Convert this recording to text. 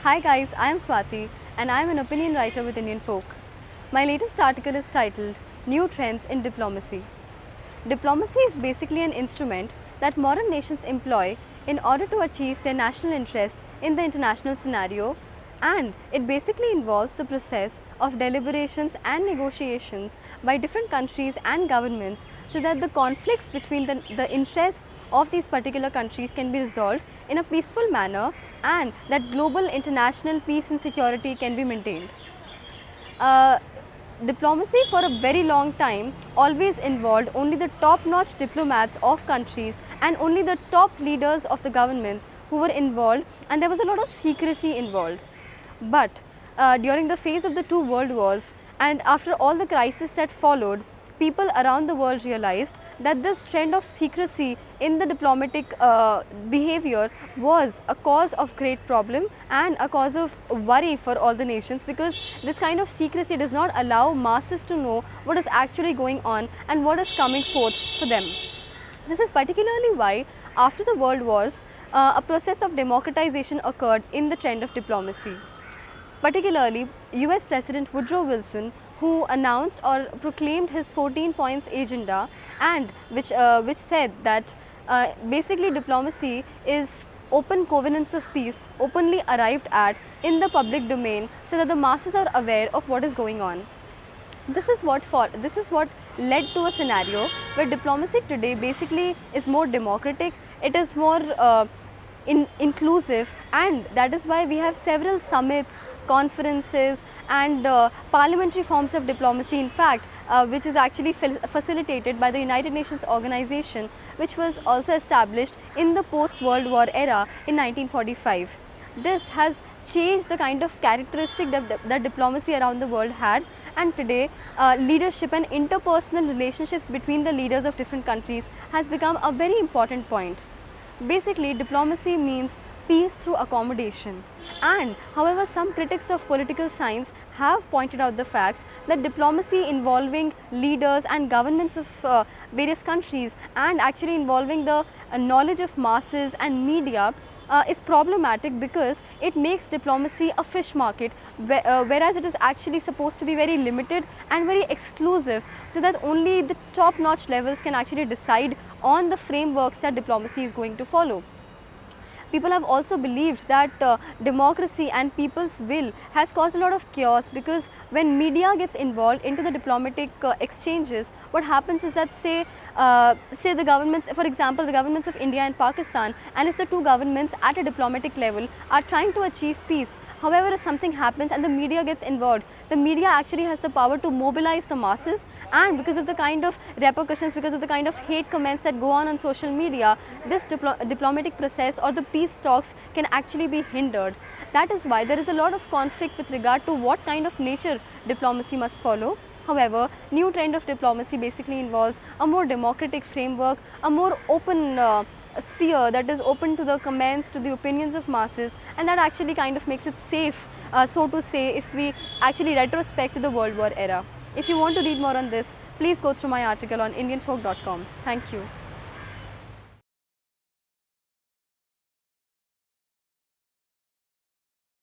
Hi guys, I am Swati and I am an opinion writer with Indian Folk. My latest article is titled New Trends in Diplomacy. Diplomacy is basically an instrument that modern nations employ in order to achieve their national interest in the international scenario, and it basically involves the process of deliberations and negotiations by different countries and governments so that the conflicts between the interests of these particular countries can be resolved in a peaceful manner and that global international peace and security can be maintained. Diplomacy for a very long time always involved only the top-notch diplomats of countries and only the top leaders of the governments who were involved, and there was a lot of secrecy involved. But during the phase of the two world wars and after all the crises that followed, people around the world realized that this trend of secrecy in the diplomatic behavior was a cause of great problem and a cause of worry for all the nations, because this kind of secrecy does not allow masses to know what is actually going on and what is coming forth for them. This is particularly why after the world wars, a process of democratization occurred in the trend of diplomacy. Particularly, US President Woodrow Wilson, who announced or proclaimed his 14 points agenda, and which said that basically diplomacy is open covenants of peace openly arrived at in the public domain so that the masses are aware of what is going on. This is what led to a scenario where diplomacy today basically is more democratic, it is more inclusive, and that is why we have several summits, conferences and parliamentary forms of diplomacy, in fact, which is actually facilitated by the United Nations organization, which was also established in the post-World War era in 1945. This has changed the kind of characteristic that diplomacy around the world had, and today leadership and interpersonal relationships between the leaders of different countries has become a very important point. Basically, diplomacy means peace through accommodation, and however some critics of political science have pointed out the facts that diplomacy involving leaders and governments of various countries and actually involving the knowledge of masses and media is problematic, because it makes diplomacy a fish market, whereas it is actually supposed to be very limited and very exclusive, so that only the top-notch levels can actually decide on the frameworks that diplomacy is going to follow. People have also believed that democracy and people's will has caused a lot of chaos, because when media gets involved into the diplomatic exchanges, what happens is that say the governments, for example the governments of India and Pakistan, and if the two governments at a diplomatic level are trying to achieve peace, however if something happens and the media gets involved, the media actually has the power to mobilize the masses, and because of the kind of repercussions, because of the kind of hate comments that go on social media, this diplomatic process or the peace talks can actually be hindered. That is why there is a lot of conflict with regard to what kind of nature diplomacy must follow. However, new trend of diplomacy basically involves a more democratic framework, a more open sphere that is open to the comments, to the opinions of masses, and that actually kind of makes it safe, so to say, if we actually retrospect to the World War era. If you want to read more on this, please go through my article on indianfolk.com. Thank you.